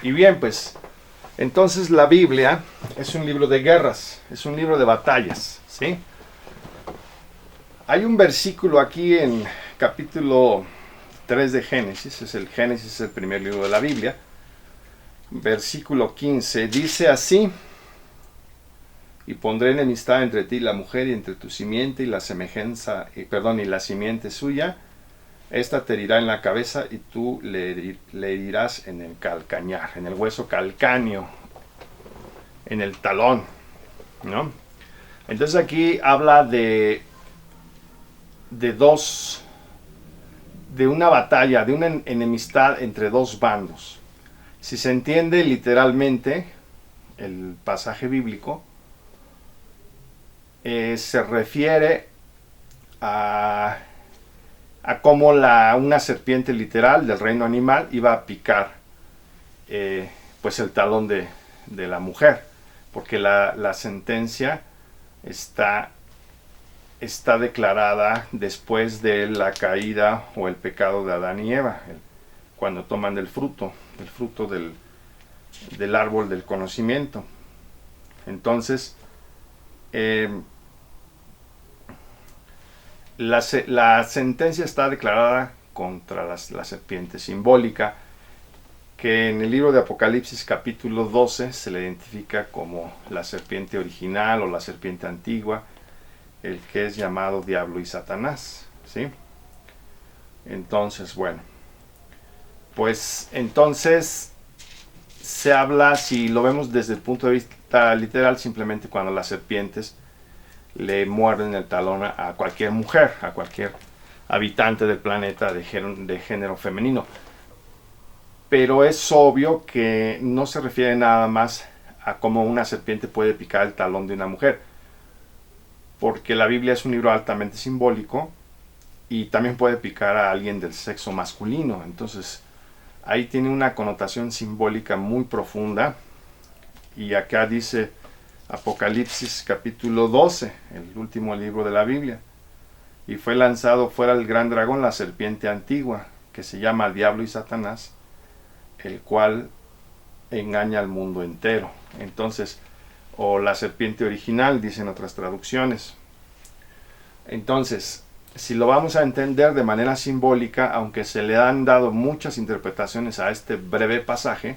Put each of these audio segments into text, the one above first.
Y bien, pues, entonces la Biblia es un libro de guerras, es un libro de batallas, ¿sí? Hay un versículo aquí en capítulo 3 de Génesis, Génesis es el primer libro de la Biblia, versículo 15, dice así: y pondré enemistad entre ti y la mujer, y entre tu simiente y la y la simiente suya. Esta te herirá en la cabeza y tú le herirás en el calcañar, en el hueso calcáneo, en el talón, ¿no? Entonces aquí habla de una batalla, de una enemistad entre dos bandos. Si se entiende literalmente el pasaje bíblico, se refiere a cómo una serpiente literal del reino animal iba a picar pues el talón de la mujer, porque la sentencia está declarada después de la caída o el pecado de Adán y Eva, cuando toman del fruto del árbol del conocimiento. Entonces, la sentencia está declarada contra la serpiente simbólica, que en el libro de Apocalipsis capítulo 12 se le identifica como la serpiente original o la serpiente antigua, el que es llamado Diablo y Satanás, ¿sí? Entonces, bueno, pues entonces se habla, si lo vemos desde el punto de vista literal, simplemente cuando las serpientes le muerden el talón a cualquier mujer, a cualquier habitante del planeta de género femenino. Pero es obvio que no se refiere nada más a cómo una serpiente puede picar el talón de una mujer, porque la Biblia es un libro altamente simbólico y también puede picar a alguien del sexo masculino. Entonces ahí tiene una connotación simbólica muy profunda. Y acá dice Apocalipsis capítulo 12, el último libro de la Biblia: y fue lanzado fuera el gran dragón, la serpiente antigua, que se llama Diablo y Satanás, el cual engaña al mundo entero. Entonces, o la serpiente original, dicen otras traducciones. Entonces, si lo vamos a entender de manera simbólica, aunque se le han dado muchas interpretaciones a este breve pasaje,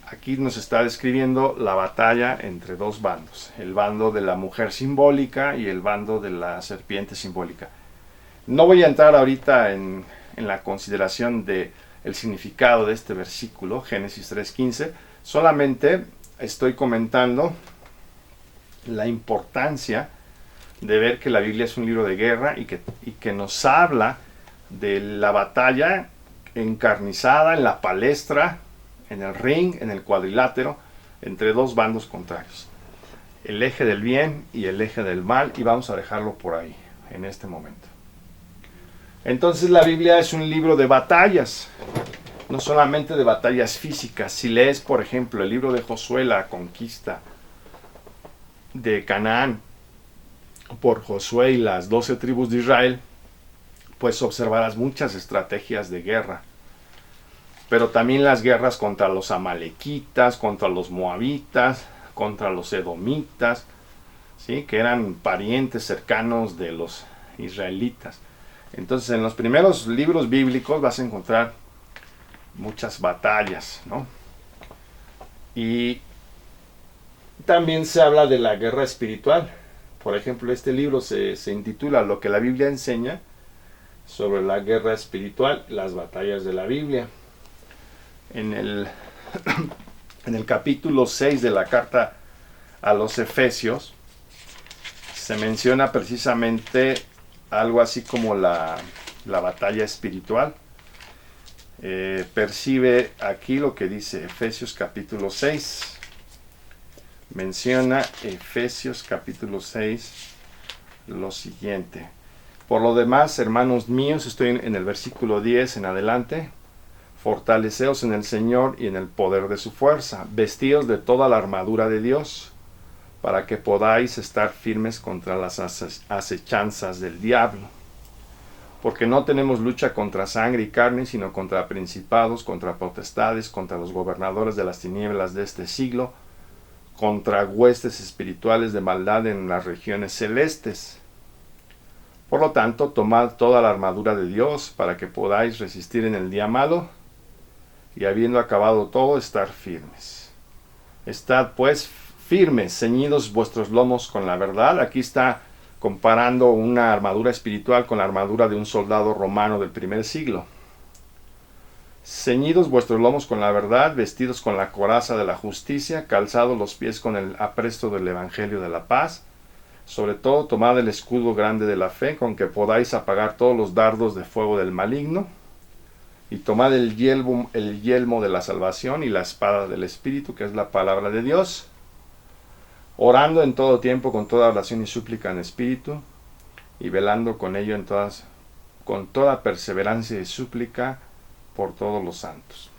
aquí nos está describiendo la batalla entre dos bandos: el bando de la mujer simbólica y el bando de la serpiente simbólica. No voy a entrar ahorita en la consideración de el significado de este versículo, Génesis 3:15, solamente estoy comentando la importancia de ver que la Biblia es un libro de guerra y que nos habla de la batalla encarnizada en la palestra, en el ring, en el cuadrilátero, entre dos bandos contrarios: el eje del bien y el eje del mal, y vamos a dejarlo por ahí en este momento. Entonces la Biblia es un libro de batallas, no solamente de batallas físicas. Si lees, por ejemplo, el libro de Josué, la conquista de Canaán por Josué y las 12 tribus de Israel, pues observarás muchas estrategias de guerra, pero también las guerras contra los amalequitas, contra los moabitas, contra los edomitas, ¿sí?, que eran parientes cercanos de los israelitas. Entonces, en los primeros libros bíblicos vas a encontrar muchas batallas, ¿no? Y también se habla de la guerra espiritual. Por ejemplo, este libro se intitula Lo que la Biblia enseña sobre la guerra espiritual, las batallas de la Biblia. En el capítulo 6 de la carta a los Efesios se menciona precisamente algo así como la batalla espiritual. Percibe aquí lo que dice Efesios capítulo 6. Menciona Efesios capítulo 6 lo siguiente: por lo demás, hermanos míos, estoy en el versículo 10 en adelante: fortaleceos en el Señor y en el poder de su fuerza, vestíos de toda la armadura de Dios, para que podáis estar firmes contra las acechanzas del diablo. porque no tenemos lucha contra sangre y carne, sino contra principados, contra potestades, contra los gobernadores de las tinieblas de este siglo, contra huestes espirituales de maldad en las regiones celestes. Por lo tanto, tomad toda la armadura de Dios para que podáis resistir en el día malo y habiendo acabado todo, estar firmes. Estad pues firmes, ceñidos vuestros lomos con la verdad. Aquí está comparando una armadura espiritual con la armadura de un soldado romano del primer siglo. Ceñidos vuestros lomos con la verdad, vestidos con la coraza de la justicia, calzados los pies con el apresto del evangelio de la paz. Sobre todo, tomad el escudo grande de la fe, con que podáis apagar todos los dardos de fuego del maligno. Y tomad el yelmo de la salvación y la espada del Espíritu, que es la palabra de Dios, orando en todo tiempo con toda oración y súplica en espíritu, y velando con ello con toda perseverancia y súplica por todos los santos.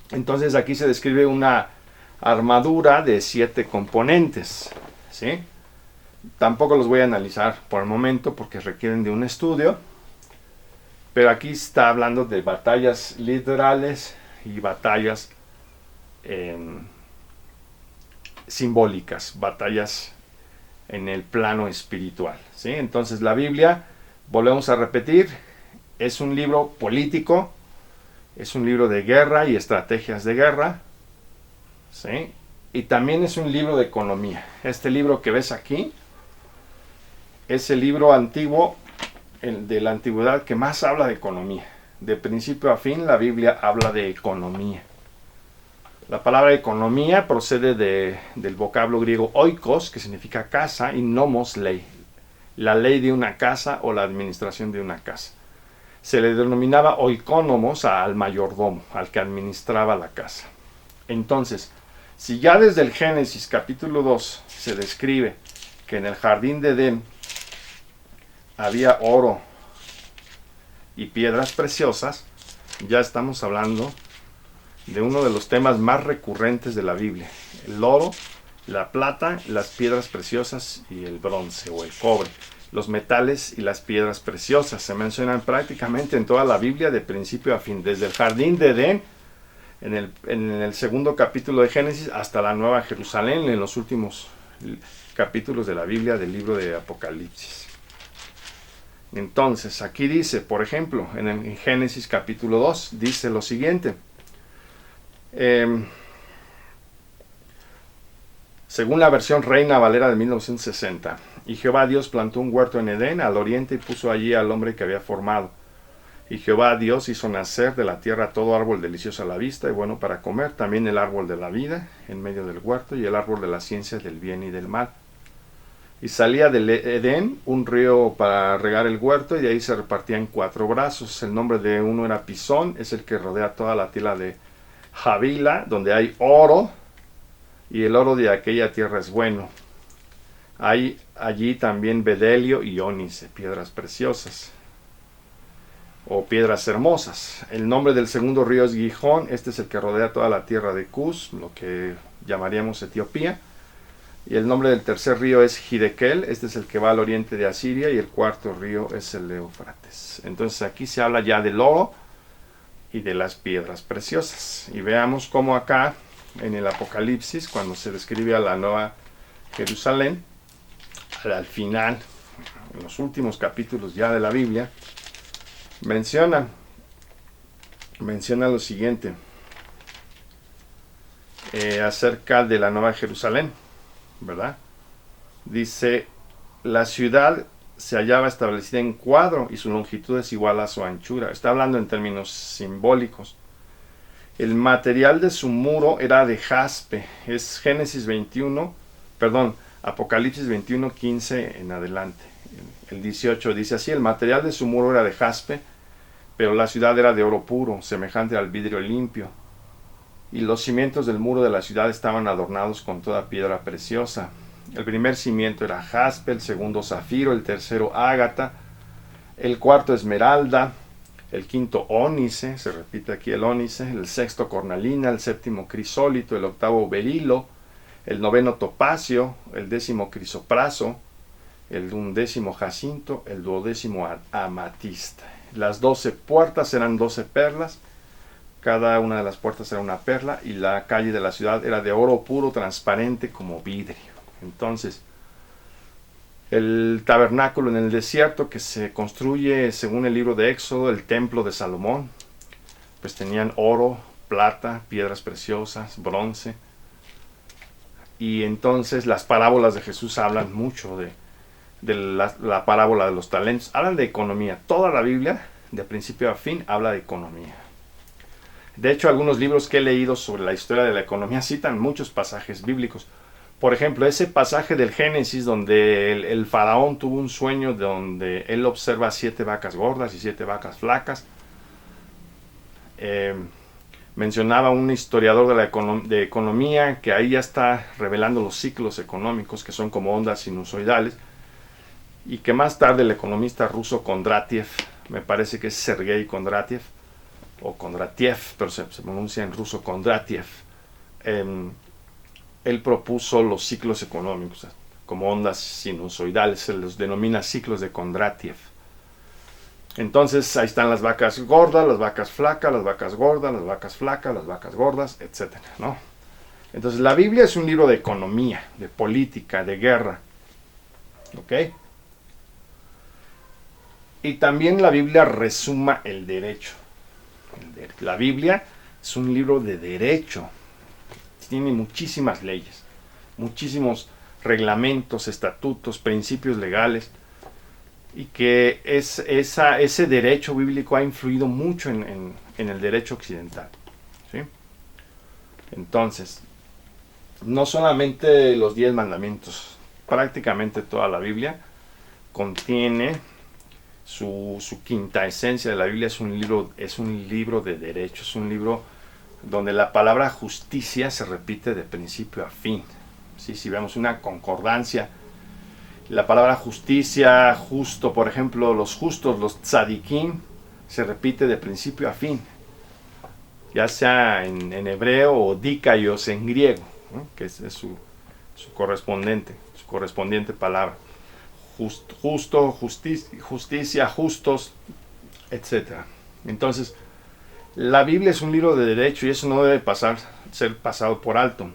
Entonces aquí se describe una armadura de 7 componentes, ¿sí? Tampoco los voy a analizar por el momento porque requieren de un estudio, pero aquí está hablando de batallas literales y batallas simbólicas, batallas en el plano espiritual, ¿sí? Entonces la Biblia, volvemos a repetir, es un libro político, es un libro de guerra y estrategias de guerra, ¿sí? Y también es un libro de economía. Este libro que ves aquí es el libro antiguo de la antigüedad que más habla de economía. De principio a fin la Biblia habla de economía. La palabra economía procede del vocablo griego oikos, que significa casa, y nomos, ley. La ley de una casa o la administración de una casa. Se le denominaba oikónomos al mayordomo, al que administraba la casa. Entonces, si ya desde el Génesis capítulo 2 se describe que en el jardín de Edén había oro y piedras preciosas, ya estamos hablando de uno de los temas más recurrentes de la Biblia: el oro, la plata, las piedras preciosas y el bronce o el cobre. Los metales y las piedras preciosas se mencionan prácticamente en toda la Biblia de principio a fin, desde el jardín de Edén en el segundo capítulo de Génesis hasta la Nueva Jerusalén en los últimos capítulos de la Biblia del libro de Apocalipsis. Entonces aquí dice, por ejemplo, en Génesis capítulo 2 dice lo siguiente: según la versión Reina Valera de 1960, y Jehová Dios plantó un huerto en Edén al oriente y puso allí al hombre que había formado. Y Jehová Dios hizo nacer de la tierra todo árbol delicioso a la vista y bueno para comer, también el árbol de la vida en medio del huerto y el árbol de la ciencia del bien y del mal. Y salía del Edén un río para regar el huerto, y de ahí se repartía en 4 brazos. El nombre de uno era Pisón, es el que rodea toda la tierra de Javila, donde hay oro, y el oro de aquella tierra es bueno. Hay allí también bedelio y ónice, piedras preciosas o piedras hermosas. El nombre del segundo río es Gihón, este es el que rodea toda la tierra de Cus, lo que llamaríamos Etiopía. Y el nombre del tercer río es Hidekel, este es el que va al oriente de Asiria, y el cuarto río es el Éufrates. Entonces aquí se habla ya del oro y de las piedras preciosas. Y veamos cómo acá en el Apocalipsis, cuando se describe a la Nueva Jerusalén, al final, en los últimos capítulos ya de la Biblia, menciona lo siguiente acerca de la Nueva Jerusalén, ¿verdad? Dice: la ciudad se hallaba establecida en cuadro y su longitud es igual a su anchura. Está hablando en términos simbólicos. El material de su muro era de jaspe. Es Apocalipsis 21, 15 en adelante. El 18 dice así: el material de su muro era de jaspe, pero la ciudad era de oro puro, semejante al vidrio limpio. Y los cimientos del muro de la ciudad estaban adornados con toda piedra preciosa. El primer cimiento era jaspe, el segundo zafiro, el tercero ágata, el cuarto esmeralda, el quinto ónice, se repite aquí el ónice, el sexto cornalina, el séptimo crisólito, el octavo berilo, el noveno topacio, el décimo crisopraso, el 11º jacinto, el 12º amatista. Las 12 puertas eran 12 perlas, cada una de las puertas era una perla, y la calle de la ciudad era de oro puro, transparente como vidrio. Entonces, el tabernáculo en el desierto, que se construye según el libro de Éxodo, el templo de Salomón, pues tenían oro, plata, piedras preciosas, bronce. Y entonces las parábolas de Jesús hablan mucho de la parábola de los talentos. Hablan de economía. Toda la Biblia, de principio a fin, habla de economía. De hecho, algunos libros que he leído sobre la historia de la economía citan muchos pasajes bíblicos. Por ejemplo, ese pasaje del Génesis donde el faraón tuvo un sueño donde él observa 7 vacas gordas y 7 vacas flacas. Mencionaba un historiador de economía que ahí ya está revelando los ciclos económicos, que son como ondas sinusoidales, y que más tarde el economista ruso Kondratiev, me parece que es Sergei Kondratiev, o Kondratiev, pero se pronuncia en ruso Kondratiev, él propuso los ciclos económicos como ondas sinusoidales, se los denomina ciclos de Kondratiev. Entonces ahí están las vacas gordas, las vacas flacas, las vacas gordas, las vacas flacas, las vacas gordas, etc., ¿no? Entonces la Biblia es un libro de economía, de política, de guerra. ¿Ok? Y también la Biblia resuma el derecho. La Biblia es un libro de derecho. Tiene muchísimas leyes, muchísimos reglamentos, estatutos, principios legales. Y que ese derecho bíblico ha influido mucho en el derecho occidental, ¿sí? Entonces, no solamente los 10 mandamientos, prácticamente toda la Biblia contiene su quinta esencia de la Biblia. Es un libro de derecho, es un libro donde la palabra justicia se repite de principio a fin. ¿Sí? Si vemos una concordancia, la palabra justicia, justo, por ejemplo, los justos, los tzadikim, se repite de principio a fin, ya sea en hebreo o dikaios en griego, ¿no? Que es su correspondiente palabra. Justo, justicia, justos, etc. Entonces, la Biblia es un libro de derecho y eso no debe ser pasado por alto.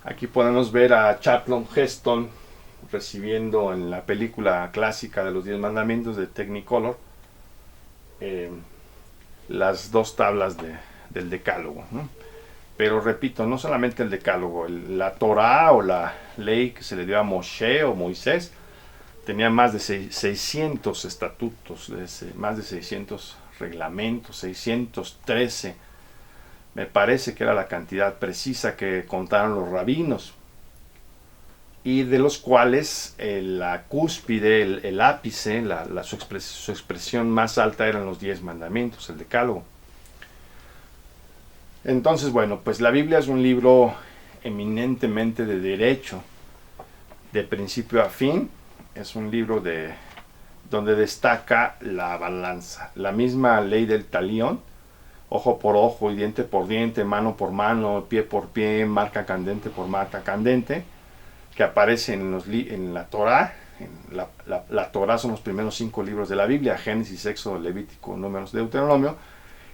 Aquí podemos ver a Charlton Heston recibiendo en la película clásica de los 10 mandamientos de Technicolor las 2 tablas del decálogo, ¿no? Pero repito, no solamente el decálogo, la Torá o la ley que se le dio a Moshe o Moisés tenía más de 600 estatutos, más de 600 reglamentos, 613. Me parece que era la cantidad precisa que contaron los rabinos, y de los cuales la cúspide, el ápice, su expresión más alta eran los 10 mandamientos, el decálogo. Entonces, bueno, pues la Biblia es un libro eminentemente de derecho, de principio a fin. Es un libro donde destaca la balanza, la misma ley del talión, ojo por ojo y diente por diente, mano por mano, pie por pie, marca candente por marca candente, que aparece en la Torá. La Torá son los primeros 5 libros de la Biblia: Génesis, Éxodo, Levítico, Números, Deuteronomio.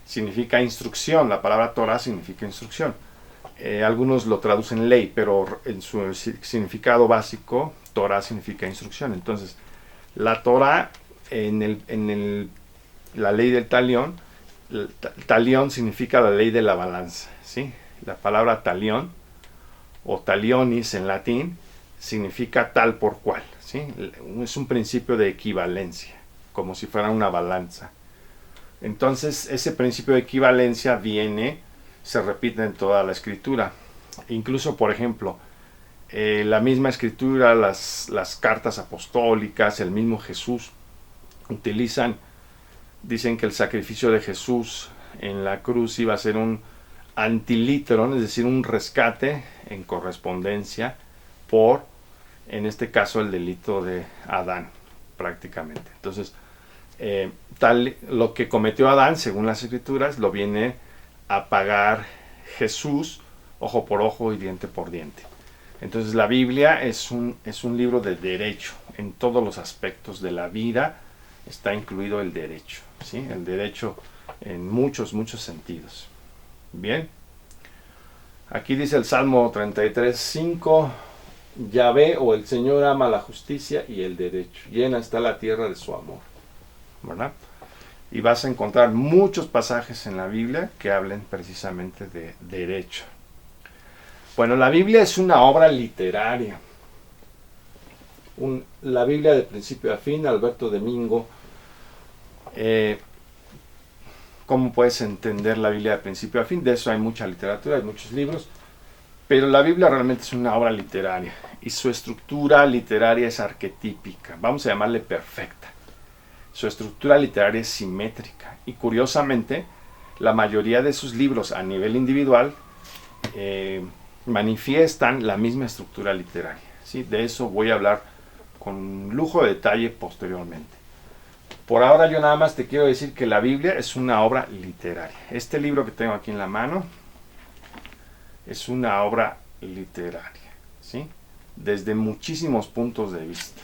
Significa instrucción. La palabra Torá significa instrucción. Algunos lo traducen ley, pero en su significado básico, Torá significa instrucción. Entonces, la Torá, la ley del talión, talión significa la ley de la balanza, ¿sí? La palabra talión o talionis en latín significa tal por cual, ¿sí? Es un principio de equivalencia, como si fuera una balanza. Entonces, ese principio de equivalencia se repite en toda la escritura. Incluso, por ejemplo, la misma escritura, las cartas apostólicas, el mismo Jesús dicen que el sacrificio de Jesús en la cruz iba a ser un antiliteron, es decir, un rescate en correspondencia por, en este caso, el delito de Adán, prácticamente. Entonces, lo que cometió Adán, según las escrituras, lo viene a pagar Jesús, ojo por ojo y diente por diente. Entonces la Biblia es un libro de derecho. En todos los aspectos de la vida está incluido el derecho, ¿sí? El derecho en muchos, muchos sentidos. Bien. Aquí dice el Salmo 33:5, Yahvé o el Señor ama la justicia y el derecho. Llena está la tierra de su amor. ¿Verdad? Y vas a encontrar muchos pasajes en la Biblia que hablen precisamente de derecho. Bueno, la Biblia es una obra literaria. La Biblia de principio a fin, Alberto Domingo. ¿Cómo puedes entender la Biblia de principio a fin? De eso hay mucha literatura, hay muchos libros. Pero la Biblia realmente es una obra literaria. Y su estructura literaria es arquetípica. Vamos a llamarle perfecta. Su estructura literaria es simétrica. Y curiosamente, la mayoría de sus libros a nivel individual manifiestan la misma estructura literaria, ¿sí? De eso voy a hablar con lujo de detalle posteriormente. Por ahora yo nada más te quiero decir que la Biblia es una obra literaria. Este libro que tengo aquí en la mano es una obra literaria, ¿sí? Desde muchísimos puntos de vista.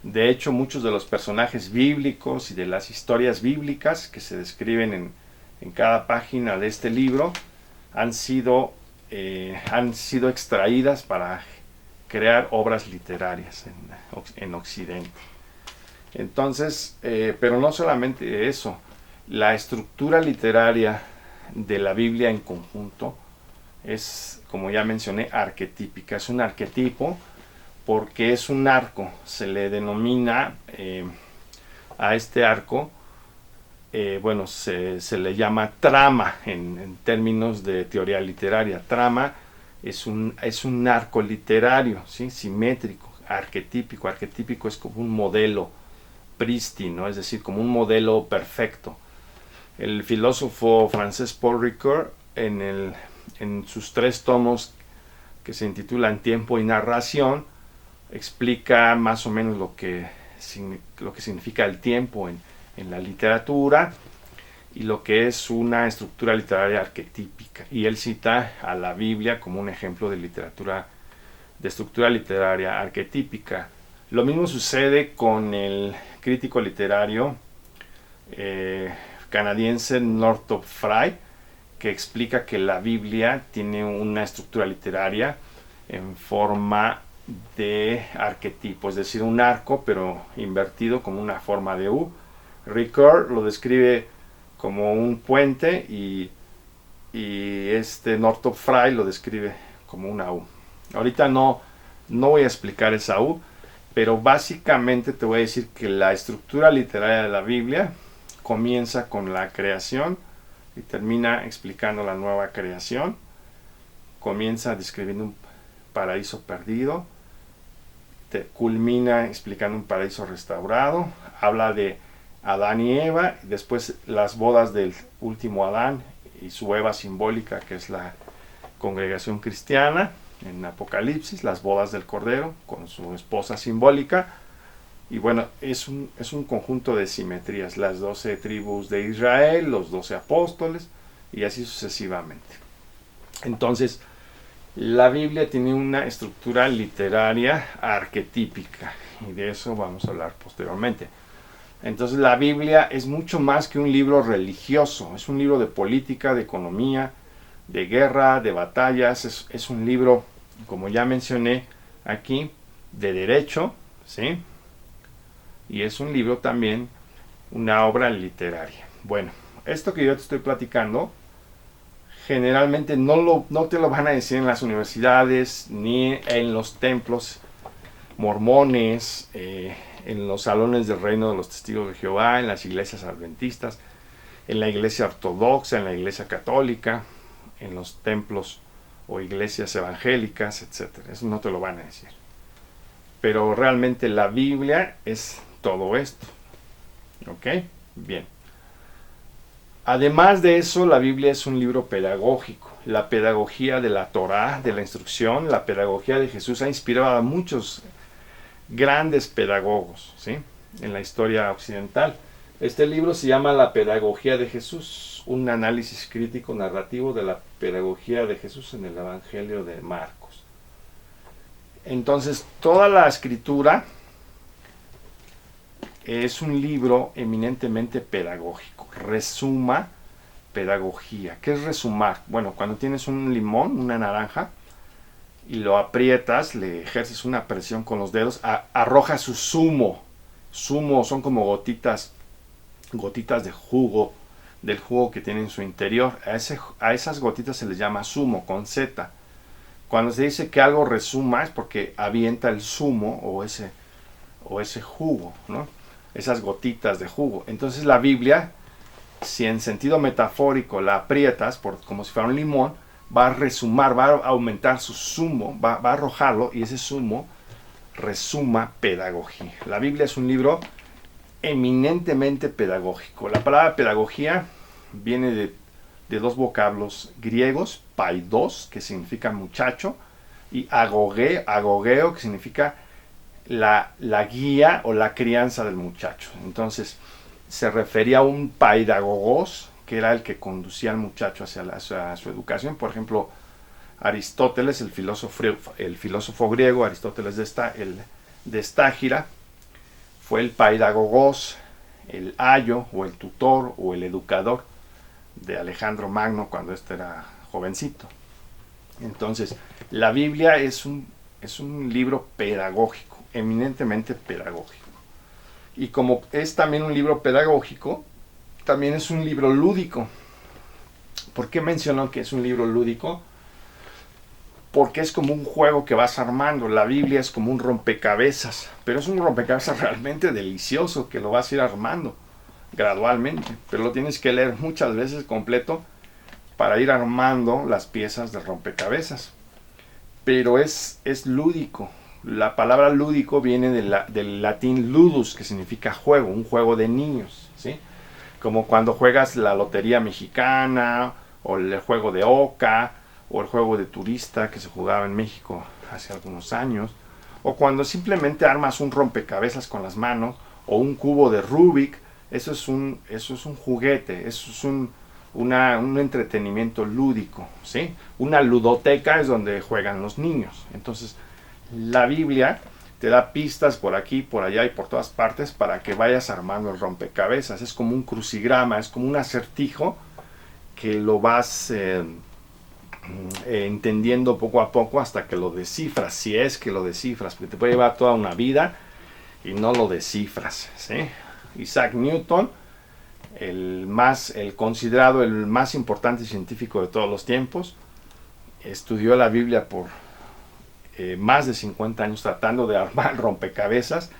De hecho, muchos de los personajes bíblicos y de las historias bíblicas que se describen en cada página de este libro han sido extraídas para crear obras literarias en Occidente. Entonces, pero no solamente eso, la estructura literaria de la Biblia en conjunto es, como ya mencioné, arquetípica. Es un arquetipo porque es un arco. Se le denomina a este arco, se le llama trama en términos de teoría literaria. Trama es un arco literario, ¿sí? Simétrico, arquetípico. Arquetípico es como un modelo prístino, es decir, como un modelo perfecto. El filósofo francés Paul Ricoeur, en sus 3 tomos que se intitulan Tiempo y Narración, explica más o menos lo que significa el tiempo en la literatura y lo que es una estructura literaria arquetípica. Y él cita a la Biblia como un ejemplo de estructura literaria arquetípica. Lo mismo sucede con el crítico literario canadiense Northrop Frye, que explica que la Biblia tiene una estructura literaria en forma de arquetipo, es decir, un arco pero invertido como una forma de U. Ricoeur lo describe como un puente y Northrop Frye lo describe como una U. Ahorita no voy a explicar esa U, pero básicamente te voy a decir que la estructura literaria de la Biblia comienza con la creación y termina explicando la nueva creación. Comienza describiendo un paraíso perdido, culmina explicando un paraíso restaurado, habla de Adán y Eva, y después las bodas del último Adán y su Eva simbólica, que es la congregación cristiana en Apocalipsis, las bodas del Cordero con su esposa simbólica. Y bueno, es un conjunto de simetrías, las 12 tribus de Israel, los 12 apóstoles y así sucesivamente. Entonces, la Biblia tiene una estructura literaria arquetípica y de eso vamos a hablar posteriormente. Entonces la Biblia es mucho más que un libro religioso, es un libro de política, de economía, de guerra, de batallas, es un libro, como ya mencioné aquí, de derecho, ¿sí? Y es un libro también, una obra literaria. Bueno, esto que yo te estoy platicando, generalmente no te lo van a decir en las universidades, ni en los templos mormones, en los salones del reino de los testigos de Jehová, en las iglesias adventistas, en la iglesia ortodoxa, en la iglesia católica, en los templos o iglesias evangélicas, etc. Eso no te lo van a decir. Pero realmente la Biblia es todo esto. ¿Ok? Bien. Además de eso, la Biblia es un libro pedagógico. La pedagogía de la Torá, de la instrucción, la pedagogía de Jesús ha inspirado a muchos grandes pedagogos, ¿sí? En la historia occidental. Este libro se llama La Pedagogía de Jesús, un análisis crítico narrativo de la pedagogía de Jesús en el Evangelio de Marcos. Entonces, toda la escritura es un libro eminentemente pedagógico. Resuma pedagogía. ¿Qué es resumar? Bueno, cuando tienes un limón, una naranja, y lo aprietas, le ejerces una presión con los dedos, arroja su zumo. Zumo son como gotitas de jugo, del jugo que tiene en su interior. A esas gotitas se les llama zumo, con Z. Cuando se dice que algo resuma es porque avienta el zumo o ese jugo, ¿no? Esas gotitas de jugo. Entonces la Biblia, si en sentido metafórico la aprietas como si fuera un limón, va a resumar, va a aumentar su zumo, va a arrojarlo, y ese zumo resuma pedagogía. La Biblia es un libro eminentemente pedagógico. La palabra pedagogía viene de dos vocablos griegos, paidos, que significa muchacho, y agogeo, que significa la guía o la crianza del muchacho. Entonces, se refería a un paidagogos, que era el que conducía al muchacho hacia su educación. Por ejemplo, Aristóteles, el filósofo griego, Aristóteles de Estágira, fue el paidagogos, el ayo o el tutor o el educador de Alejandro Magno cuando este era jovencito. Entonces, la Biblia es un libro pedagógico, eminentemente pedagógico. Y como es también un libro pedagógico, también es un libro lúdico. ¿Por qué menciono que es un libro lúdico? Porque es como un juego que vas armando. La Biblia es como un rompecabezas, pero es un rompecabezas realmente delicioso que lo vas a ir armando gradualmente, pero lo tienes que leer muchas veces completo para ir armando las piezas del rompecabezas. Pero es lúdico. La palabra lúdico viene del latín ludus, que significa juego, un juego de niños, ¿sí? Como cuando juegas la lotería mexicana, o el juego de oca, o el juego de turista que se jugaba en México hace algunos años, o cuando simplemente armas un rompecabezas con las manos, o un cubo de Rubik. Eso es un juguete, eso es un entretenimiento lúdico, ¿sí? Una ludoteca es donde juegan los niños. Entonces, la Biblia te da pistas por aquí, por allá y por todas partes para que vayas armando el rompecabezas. Es como un crucigrama, es como un acertijo que lo vas entendiendo poco a poco hasta que lo descifras, si es que lo descifras, porque te puede llevar toda una vida y no lo descifras, ¿sí? Isaac Newton, el considerado el más importante científico de todos los tiempos, estudió la Biblia por más de 50 años tratando de armar rompecabezas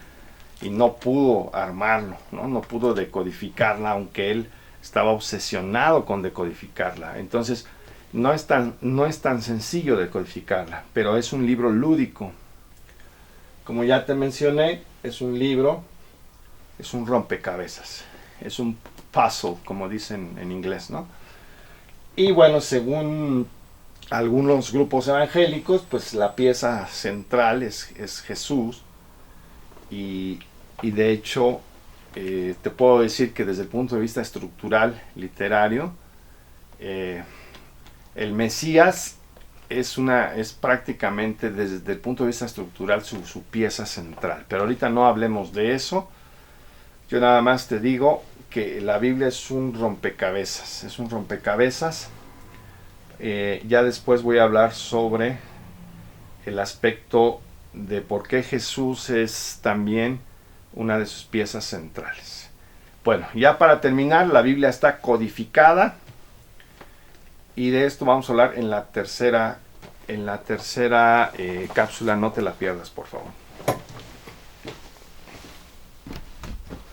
y no pudo armarlo, no pudo decodificarla, aunque él estaba obsesionado con decodificarla. Entonces, no es tan sencillo decodificarla, pero es un libro lúdico. Como ya te mencioné, es un libro, es un rompecabezas, es un puzzle, como dicen en inglés, ¿no? Y bueno, según algunos grupos evangélicos, pues la pieza central es Jesús, y de hecho te puedo decir que desde el punto de vista estructural, literario, el Mesías es prácticamente desde el punto de vista estructural su pieza central. Pero ahorita no hablemos de eso. Yo nada más te digo que la Biblia es un rompecabezas. Es un rompecabezas. Ya después voy a hablar sobre el aspecto de por qué Jesús es también una de sus piezas centrales. Bueno, ya para terminar, la Biblia está codificada. Y de esto vamos a hablar en la tercera cápsula. No te la pierdas, por favor.